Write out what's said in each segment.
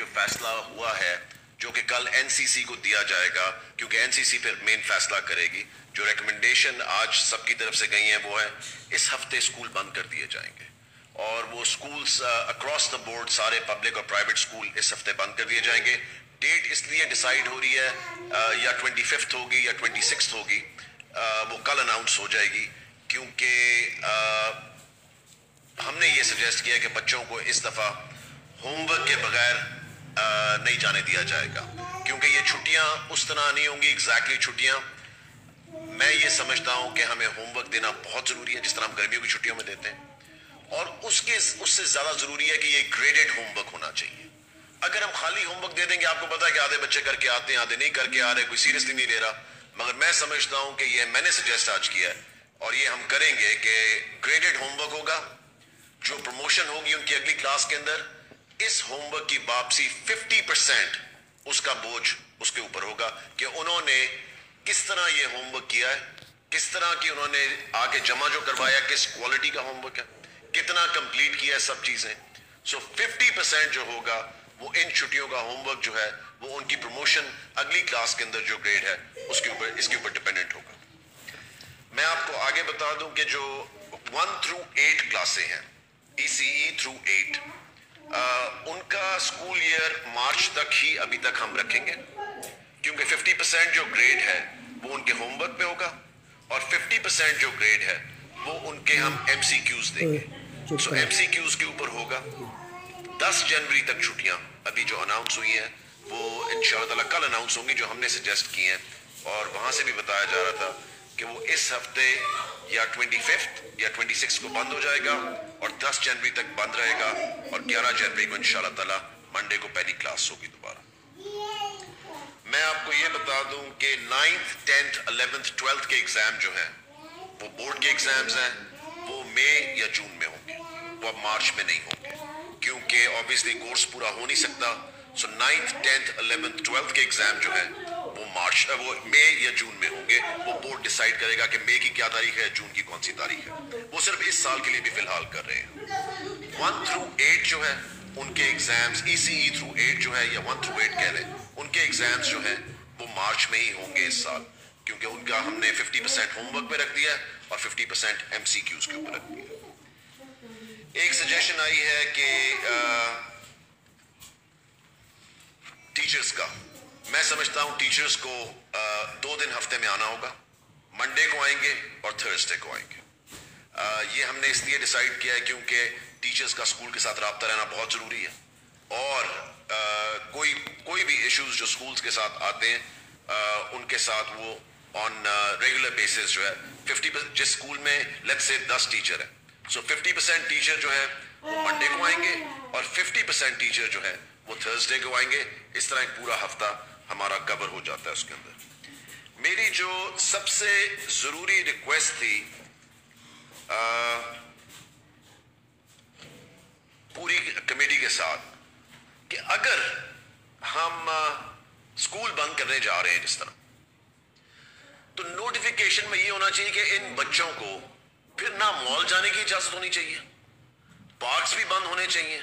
जो फैसला हुआ है, जो कि कल एनसीसी को दिया जाएगा, क्योंकि एनसीसी फिर मेन फैसला करेगी, जो रिकमेंडेशन आज सबकी तरफ से गई है वो है इस हफ्ते स्कूल बंद कर दिए जाएंगे। और वो स्कूल्स अक्रॉस द बोर्ड सारे पब्लिक और प्राइवेट स्कूल इस हफ्ते बंद कर दिए जाएंगे। डेट इसलिए डिसाइड हो रही है या 25 होगी या 26 होगी, वो कल अनाउंस हो जाएगी, क्योंकि हमने ये सजेस्ट किया कि बच्चों को इस दफ़ा होमवर्क के बगैर नहीं जाने दिया जाएगा, क्योंकि ये छुट्टियां उस तरह नहीं होंगी एग्जैक्टली छुट्टियां। मैं ये समझता हूं कि हमें होमवर्क देना बहुत ज़रूरी है, जिस तरह हम गर्मियों की छुट्टियों में देते हैं, और उससे ज़्यादा ज़रूरी है कि ये ग्रेडेड होमवर्क होना चाहिए। अगर हम खाली होमवर्क दे देंगे, आपको पता है कि आधे बच्चे करके आते हैं, आधे नहीं करके आ रहे, कोई सीरियसली नहीं ले रहा, मगर मैं समझता हूं कि ये मैंने सजेस्ट आज किया है और ये हम करेंगे कि ग्रेडेड होमवर्क होगा, जो प्रमोशन होगी उनकी अगली क्लास के अंदर, इस होमवर्क की वापसी 50% उसका बोझ उसके ऊपर होगा कि उन्होंने किस तरह ये होमवर्क किया है, किस तरह की उन्होंने आगे जमा जो करवाया, किस क्वालिटी का होमवर्क है, कितना कंप्लीट किया है, सब चीजें। सो 50% जो होगा वो इन छुट्टियों का होमवर्क जो है वो उनकी प्रमोशन अगली क्लास के अंदर जो ग्रेड है उसके ऊपर, इसके ऊपर डिपेंडेंट होगा। मैं आपको आगे बता दूं कि जो 1 through 8 क्लासें हैं, ECE through 8, उनका स्कूल ईयर मार्च तक ही अभी तक हम रखेंगे, क्योंकि 50% जो ग्रेड है वो उनके होमवर्क पे होगा और 50% जो ग्रेड है वो उनके हम MCQs देंगे। सो MCQs के ऊपर होगा। 10 जनवरी तक छुट्टियां अभी जो अनाउंस हुई हैं वो इंशाअल्लाह ताला कल अनाउंस होंगी, जो हमने सजेस्ट की हैं, और वहां से भी बताया जा रहा था कि वो इस हफ्ते या 25 या 26 को बंद हो जाएगा और 10 जनवरी तक बंद रहेगा और 11 जनवरी को इंशाअल्लाह ताला मंडे को पहली क्लास होगी दोबारा। मैं आपको ये बता दूं कि 9th 10th 11th 12th के एग्जाम जो हैं वो बोर्ड के एग्जाम्स हैं, वो मई या जून में होंगे, वो अब मार्च में नहीं होंगे, क्योंकि ऑब्वियसली कोर्स पूरा हो नहीं सकता। सो 9th 10th 11th 12th के एग्जाम जो है वो मई या जून में होंगे। वो बोर्ड डिसाइड करेगा कि मई की क्या तारीख है, जून की कौन सी तारीख है। वो सिर्फ इस साल के लिए भी फिलहाल कर रहे हैं। 1 through 8 जो है उनके एग्जाम्स, ECE through 8 जो है या 1 through 8 कह लें, उनके एग्जाम्स जो हैं वो मार्च में ही होंगे इस साल, क्योंकि उनका हमने 50% होमवर्क पे रख दिया है और 50% MCQs के ऊपर रख दिया। एक सजेशन आई है कि टीचर्स का, मैं समझता हूं टीचर्स को 2 दिन हफ्ते में आना होगा, मंडे को आएंगे और थर्सडे को आएंगे। ये हमने इसलिए डिसाइड किया है क्योंकि टीचर्स का स्कूल के साथ राब्ता रहना बहुत जरूरी है, और कोई भी इश्यूज जो स्कूल्स के साथ आते हैं उनके साथ वो ऑन रेगुलर बेसिस जो है 50%, जिस स्कूल में लेट्स से 10 टीचर है, सो 50% टीचर जो है वो मंडे को आएंगे और 50% टीचर जो है वो थर्सडे को आएंगे। इस तरह एक पूरा हफ्ता हमारा कवर हो जाता है उसके अंदर। मेरी जो सबसे जरूरी रिक्वेस्ट थी पूरी कमेटी के साथ, कि अगर हम स्कूल बंद करने जा रहे हैं जिस तरह, तो नोटिफिकेशन में ये होना चाहिए कि इन बच्चों को फिर ना मॉल जाने की इजाजत होनी चाहिए, पार्क्स भी बंद होने चाहिए,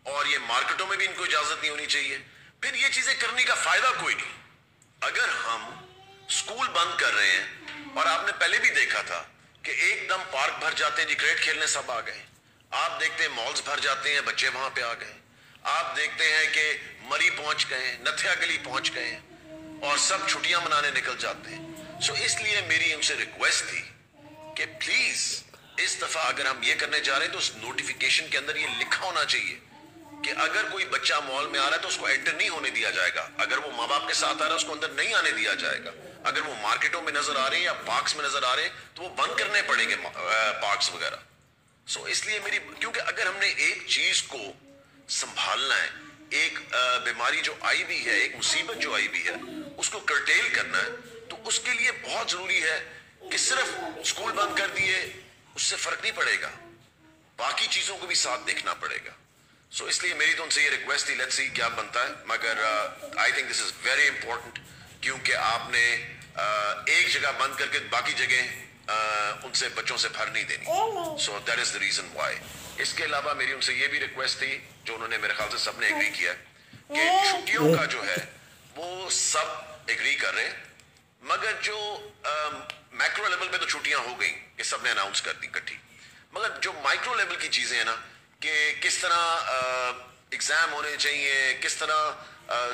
और ये मार्केटों में भी इनको इजाजत नहीं होनी चाहिए। फिर ये चीजें करने का फायदा कोई नहीं। अगर हम स्कूल बंद कर रहे हैं, और आपने पहले भी देखा था कि एकदम पार्क भर जाते हैं जी, क्रिकेट खेलने सब आ गए, आप देखते हैं मॉल्स भर जाते हैं, बच्चे वहां पे आ गए, आप देखते हैं कि मरी पहुंच गए, नथिया गली पहुंच गए, और सब छुट्टियां मनाने निकल जाते हैं। सो इसलिए मेरी उनसे रिक्वेस्ट थी कि प्लीज इस दफा अगर हम ये करने जा रहे हैं तो उस नोटिफिकेशन के अंदर ये लिखा होना चाहिए कि अगर कोई बच्चा मॉल में आ रहा है तो उसको एंटर नहीं होने दिया जाएगा, अगर वो माँ बाप के साथ आ रहा है उसको अंदर नहीं आने दिया जाएगा, अगर वो मार्केटों में नजर आ रहे हैं या पार्क्स में नजर आ रहे हैं तो वो बंद करने पड़ेंगे पार्क्स वगैरह। सो इसलिए मेरी, क्योंकि अगर हमने एक चीज को संभालना है, एक बीमारी जो आई भी है, एक मुसीबत जो आई भी है, उसको कर्टेल करना है, तो उसके लिए बहुत जरूरी है कि सिर्फ स्कूल बंद कर दिए उससे फर्क नहीं पड़ेगा, बाकी चीजों को भी साथ देखना पड़ेगा। सो इसलिए मेरी तो उनसे ये रिक्वेस्ट थी, लेट्स सी क्या बनता है, मगर I think this is very important, क्योंकि आपने एक जगह बंद करके बाकी जगह उनसे बच्चों से भर नहीं देनी। So that is the reason why. इसके अलावा मेरी उनसे ये भी रिक्वेस्ट थी, जो उन्होंने मेरे ख्याल से सबने एग्री किया, کہ چھٹیوں کا جو ہے وہ سب ایگری کر رہے ہیں، مگر جو میکرو لیول پہ تو چھٹیاں ہو گئیں کہ سب نے اناؤنس کر دی کٹھی، مگر جو مائکرو لیول کی چیزیں ہیں نا کہ کس طرح ایگزام ہونے چاہیے، کس طرح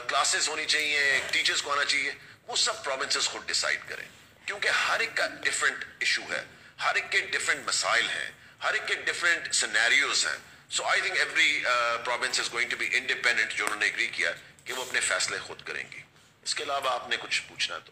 کلاسز ہونی چاہیے، ٹیچرز کو آنا چاہیے، وہ سب پروونسز خود ڈیسائیڈ کریں، کیونکہ ہر ایک کا ڈفرینٹ ایشو ہے، ہر ایک کے ڈفرینٹ مسائل ہیں، ہر ایک کے ڈفرینٹ سینیریوز ہیں. So I think every province is going to be independent, جو انہوں نے اگری کیا کہ وہ اپنے فیصلے خود کریں گی. اس کے علاوہ آپ نے کچھ پوچھنا تو